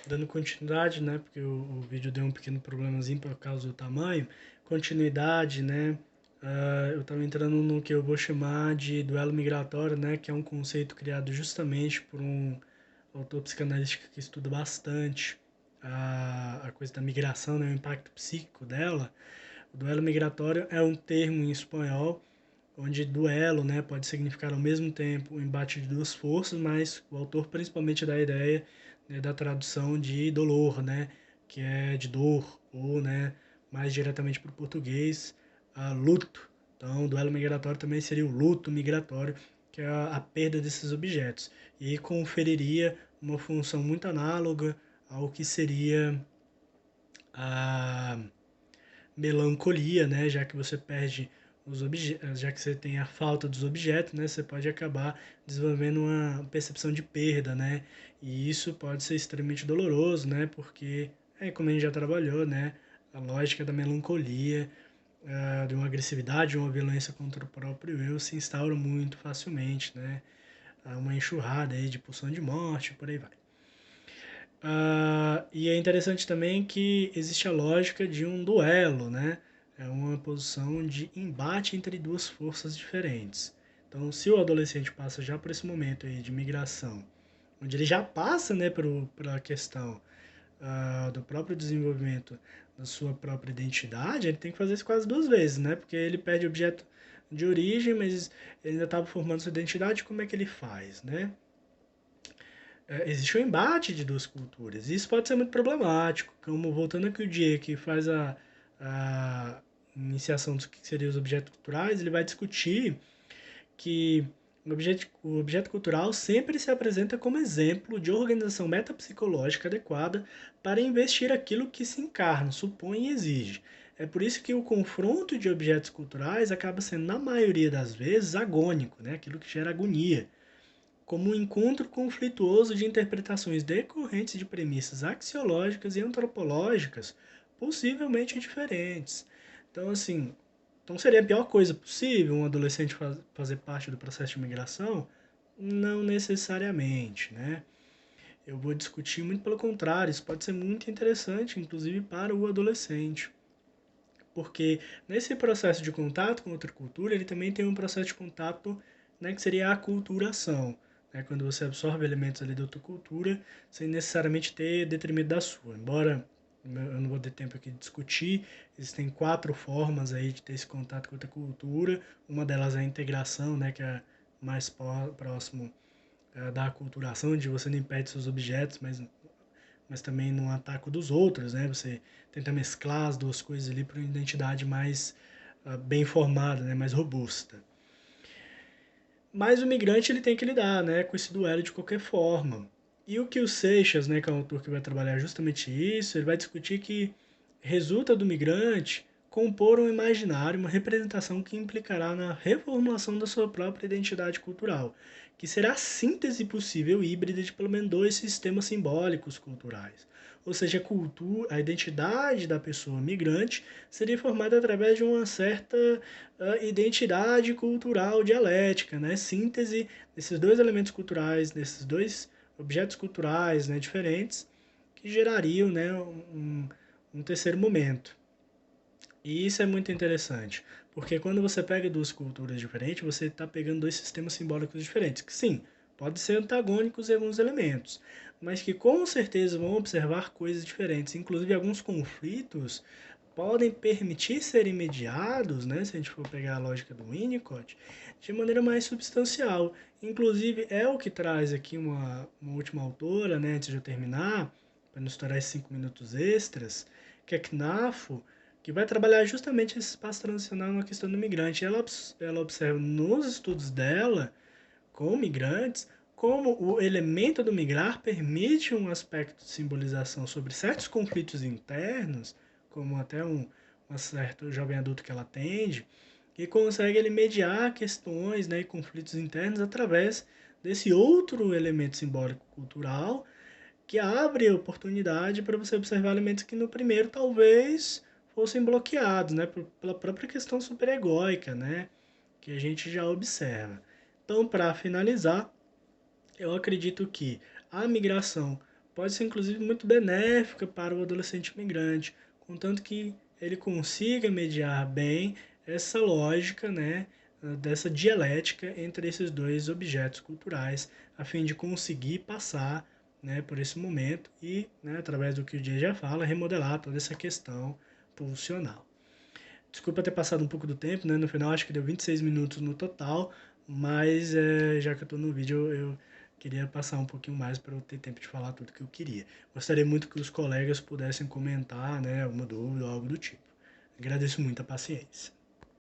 dando continuidade, né, porque o vídeo deu um pequeno problemazinho por causa do tamanho, continuidade, né, eu estava entrando no que eu vou chamar de duelo migratório, né, que é um conceito criado justamente por um autor psicanalítico que estuda bastante a coisa da migração, né, o impacto psíquico dela. O duelo migratório é um termo em espanhol onde duelo, né, pode significar ao mesmo tempo o embate de duas forças, mas o autor principalmente dá a ideia, né, da tradução de dolor, né, que é de dor, ou, né, mais diretamente para o português, luto. Então, o duelo migratório também seria o luto migratório, que é a perda desses objetos, e conferiria uma função muito análoga ao que seria a melancolia, né? Já que você perde os objetos, já que você tem a falta dos objetos, né? Você pode acabar desenvolvendo uma percepção de perda, né? E isso pode ser extremamente doloroso, né? Porque como a gente já trabalhou, né? A lógica da melancolia, de uma agressividade, de uma violência contra o próprio eu se instaura muito facilmente, né? Uma enxurrada aí de pulsão de morte, por aí vai. E é interessante também que existe a lógica de um duelo, né? É uma posição de embate entre duas forças diferentes. Então, se o adolescente passa já por esse momento aí de migração, onde ele já passa, né, pela questão do próprio desenvolvimento da sua própria identidade, ele tem que fazer isso quase duas vezes, né? Porque ele perde o objeto de origem, mas ele ainda estava formando sua identidade, como é que ele faz, né? Existe um embate de duas culturas. E isso pode ser muito problemático. Como voltando aqui o dia que faz a iniciação dos que seriam os objetos culturais, ele vai discutir que o objeto cultural sempre se apresenta como exemplo de organização metapsicológica adequada para investir aquilo que se encarna, supõe e exige. É por isso que o confronto de objetos culturais acaba sendo, na maioria das vezes, agônico, né? Aquilo que gera agonia, como um encontro conflituoso de interpretações decorrentes de premissas axiológicas e antropológicas possivelmente diferentes. Então, assim, então seria a pior coisa possível um adolescente fazer parte do processo de migração? Não necessariamente, né? Eu vou discutir muito pelo contrário, isso pode ser muito interessante, inclusive para o adolescente. Porque nesse processo de contato com outra cultura, ele também tem um processo de contato, né, que seria a aculturação, né, quando você absorve elementos ali da outra cultura, sem necessariamente ter detrimento da sua. Embora eu não vou ter tempo aqui de discutir, existem quatro formas aí de ter esse contato com outra cultura. Uma delas é a integração, né, que é mais próximo da aculturação, onde você não impede seus objetos, mas também no ataque dos outros, né? Você tenta mesclar as duas coisas ali para uma identidade mais bem formada, né? Mais robusta. Mas o migrante ele tem que lidar, né, com esse duelo de qualquer forma. E o que o Seixas, né, que é um autor que vai trabalhar justamente isso, ele vai discutir que resulta do migrante compor um imaginário, uma representação que implicará na reformulação da sua própria identidade cultural, que será a síntese possível híbrida de pelo menos dois sistemas simbólicos culturais. Ou seja, a identidade da pessoa migrante seria formada através de uma certa identidade cultural dialética, né? Síntese desses dois elementos culturais, desses dois objetos culturais, né, diferentes, que gerariam, né, um terceiro momento. E isso é muito interessante, porque quando você pega duas culturas diferentes, você está pegando dois sistemas simbólicos diferentes, que sim, podem ser antagônicos em alguns elementos, mas que com certeza vão observar coisas diferentes, inclusive alguns conflitos podem permitir serem mediados, né, se a gente for pegar a lógica do Winnicott, de maneira mais substancial. Inclusive, é o que traz aqui uma última autora, né, antes de eu terminar, para não estourar esses 5 minutos extras, que é Knafo, que vai trabalhar justamente esse espaço transicional na questão do migrante. Ela observa nos estudos dela com migrantes como o elemento do migrar permite um aspecto de simbolização sobre certos conflitos internos, como até um certo jovem adulto que ela atende, e consegue ele mediar questões, né, e conflitos internos através desse outro elemento simbólico cultural que abre a oportunidade para você observar elementos que no primeiro talvez fossem bloqueados, né, pela própria questão superegóica, né, que a gente já observa. Então, para finalizar, eu acredito que a migração pode ser inclusive muito benéfica para o adolescente imigrante, contanto que ele consiga mediar bem essa lógica, né, dessa dialética entre esses dois objetos culturais, a fim de conseguir passar, né, por esse momento e, né, através do que o Jay já fala, remodelar toda essa questão pulsional. Desculpa ter passado um pouco do tempo, né? No final acho que deu 26 minutos no total, mas já que eu estou no vídeo, eu queria passar um pouquinho mais para eu ter tempo de falar tudo que eu queria. Gostaria muito que os colegas pudessem comentar, né, alguma dúvida ou algo do tipo. Agradeço muito a paciência.